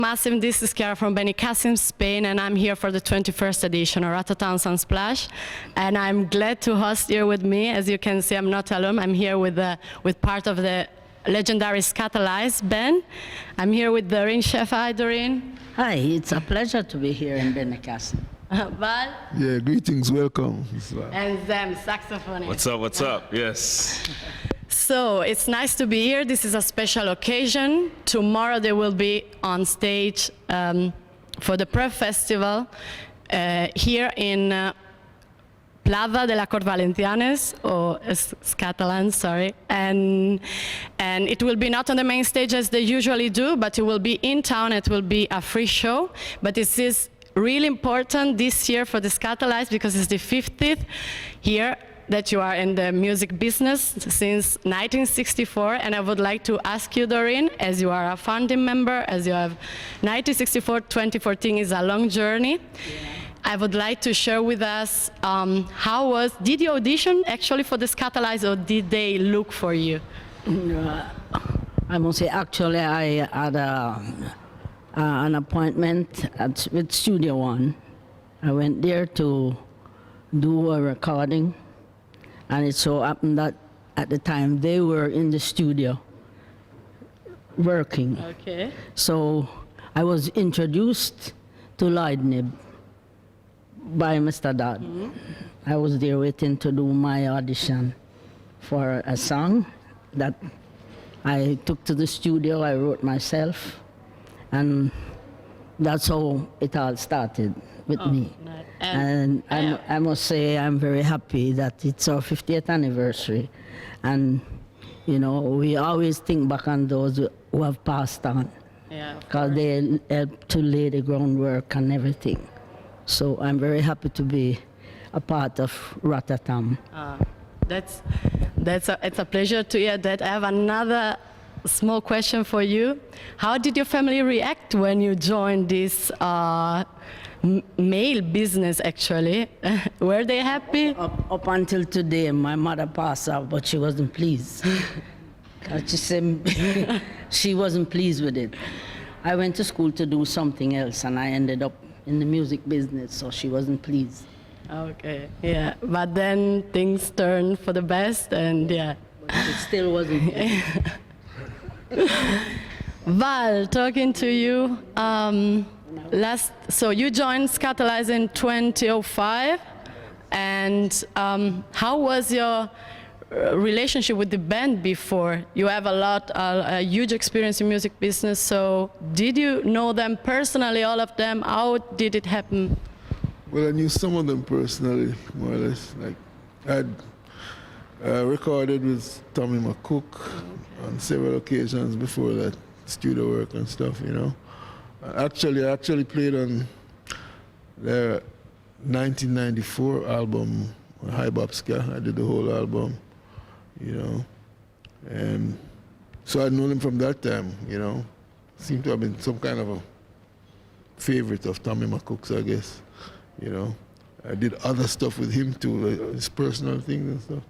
Massive, this is Chiara from Benicasim Spain, and I'm here for the 21st edition of Rototom Sunsplash. And I'm glad to host here with me. As you can see, I'm not alone. I'm here with part of the legendary SKATALITES band. I'm here with Doreen Chef. Hi, Doreen. Hi, it's a pleasure to be here in Benicasim. Val. Yeah, greetings, welcome. And Zem, saxophonist. What's up, what's up? Yes. So it's nice to be here. This is a special occasion. Tomorrow they will be on stage for the Prep Festival here in Plaza de la Cort Valencianes, or Scotland, sorry. And it will be not on the main stage as they usually do, but it will be in town. It will be a free show. But this is really important this year for the SKATALITES because it's the 50th year that you are in the music business since 1964, and I would like to ask you, Doreen, as you are a founding member, as you have 1964, 2014 is a long journey. Yeah. I would like to share with us did you audition actually for the SKATALITES, or did they look for you? I must say, actually, I had an appointment with Studio One. I went there to do a recording. And it so happened that at the time they were in the studio working. Okay. So I was introduced to Lloyd Nib by Mr. Dodd. Mm-hmm. I was there waiting to do my audition for a song that I took to the studio, I wrote myself, and that's how it all started with me. Nice. And I must say I'm very happy that it's our 50th anniversary. And, you know, we always think back on those who have passed on. Yeah, because they helped to lay the groundwork and everything. So I'm very happy to be a part of Rototom. It's a pleasure to hear that. I have another small question for you. How did your family react when you joined this male business, actually? Were they happy? Up until today, my mother passed out, but she wasn't pleased. She said she wasn't pleased with it. I went to school to do something else, and I ended up in the music business, so she wasn't pleased. Okay, yeah. But then things turned for the best, and yeah. But it still wasn't. Val, talking to you. So you joined SKATALITES in 2005, and how was your relationship with the band before? You have a huge experience in music business, so did you know them personally, all of them? How did it happen? Well, I knew some of them personally, more or less. Like, I recorded with Tommy McCook on several occasions before that, studio work and stuff, you know. I actually played on their 1994 album, High Bobska. I did the whole album, you know. And so I'd known him from that time, you know. Seemed to have been some kind of a favorite of Tommy McCook's, I guess, you know. I did other stuff with him too, like his personal things and stuff.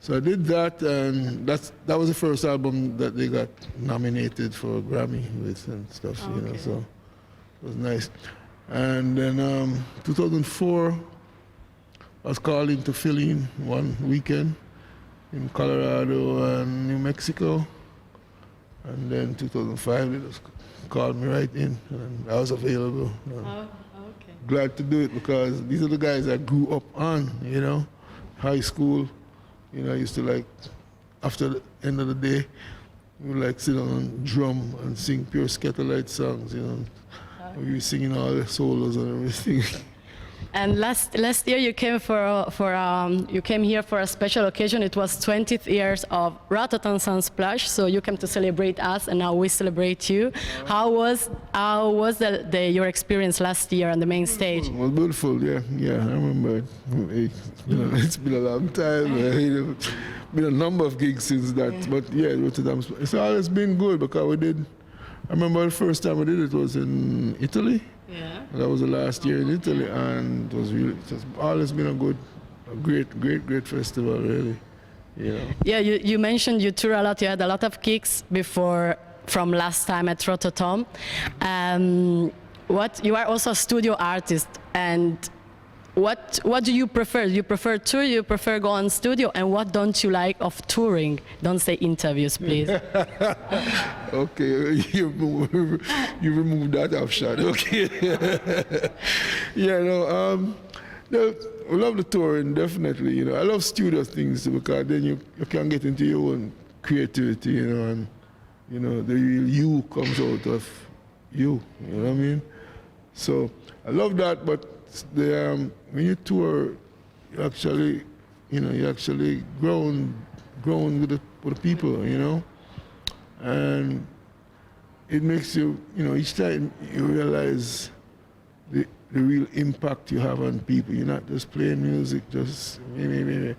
So I did that, and that was the first album that they got nominated for a Grammy with and stuff, you know, so it was nice. And then 2004, I was called in to fill in one weekend in Colorado and New Mexico. And then 2005, they just called me right in, and I was available. Glad to do it because these are the guys I grew up on, you know, high school. You know, I used to, like, after the end of the day, we would like sit on and drum and sing pure SKATALITES songs, you know. We were singing all the solos and everything. And last year you came you came here for a special occasion. It was 20th years of Rototom Sunsplash, so you came to celebrate us, and now we celebrate you. How was your experience last year on the main stage? It was beautiful, yeah, I remember. It's been a long time. It's been a number of gigs since that, but yeah, Rototom. It's always been good because I remember the first time we did it was in Italy. Yeah. That was the last year in Italy, and it's always been a great festival, really. You know. Yeah, you mentioned you tour a lot. You had a lot of gigs before from last time at Rototom. What you are also a studio artist, and what do you prefer? You prefer tour? You prefer go on studio? And what don't you like of touring? Don't say interviews, please. Okay, you removed that option. Okay. Yeah, no, I love the touring, definitely. You know, I love studio things because then you can get into your own creativity, you know, and you know the real you comes out of you. You know what I mean? So I love that, but when you tour, you actually, you know, you actually grown with the people, you know, and it makes you, you know, each time you realize the real impact you have on people. You're not just playing music, just you know,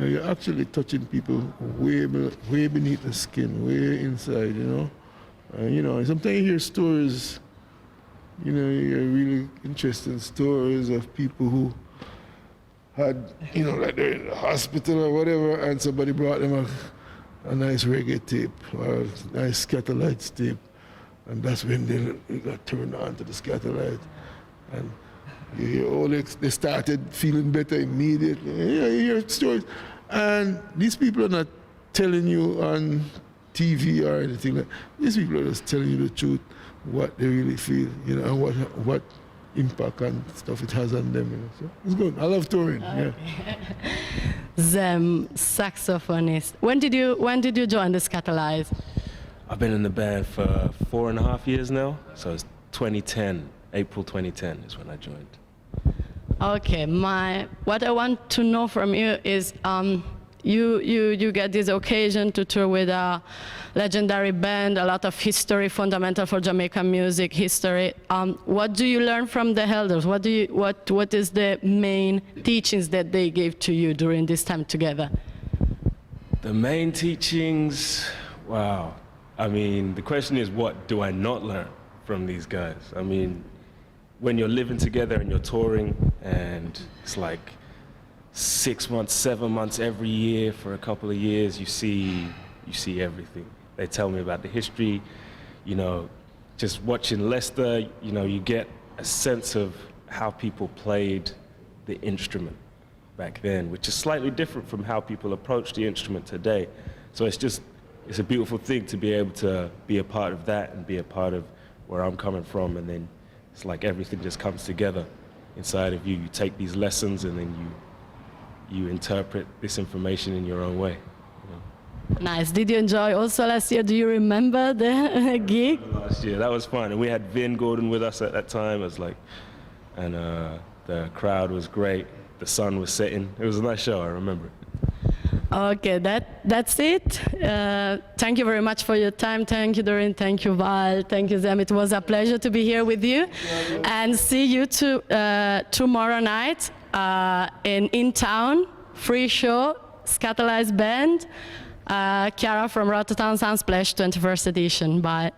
you're actually touching people way beneath the skin, way inside, you know. You know, sometimes you hear stories. You know, you hear really interesting stories of people who had, you know, like they're in the hospital or whatever, and somebody brought them a nice reggae tape or a nice SKATALITES tape, and that's when they got turned on to the SKATALITE. And you hear, oh, they started feeling better immediately. You know, you hear stories. And these people are not telling you on TV or anything like that. These people are just telling you the truth, what they really feel, you know, and what impact and stuff it has on them. You know. So it's good. I love touring. Okay. Yeah. Zem, saxophonist. When did you join the SKATALITES? I've been in the band for 4.5 years now, so it's 2010. April 2010 is when I joined. Okay, what I want to know from you is you get this occasion to tour with a legendary band, a lot of history, fundamental for Jamaican music history. What do you learn from the elders? What is the main teachings that they gave to you during this time together? The main teachings, wow. I mean, the question is, what do I not learn from these guys? I mean, when you're living together and you're touring, and it's like 6 months, 7 months every year for a couple of years, you see everything. They tell me about the history, you know, just watching Leicester, you know, you get a sense of how people played the instrument back then, which is slightly different from how people approach the instrument today. So it's a beautiful thing to be able to be a part of that and be a part of where I'm coming from, and then it's like everything just comes together inside of you. You take these lessons and then you interpret this information in your own way. You know? Nice. Did you enjoy also last year? Do you remember the gig? Last year, that was fun, and we had Vin Gordon with us at that time. It was like, and the crowd was great. The sun was setting. It was a nice show. I remember it. Okay, that's it. Thank you very much for your time. Thank you, Doreen. Thank you, Val. Thank you, Zem. It was a pleasure to be here with you. And see you tomorrow night in town. Free show, SKATALITES Band. Chiara from Rototom Sunsplash 21st edition. Bye.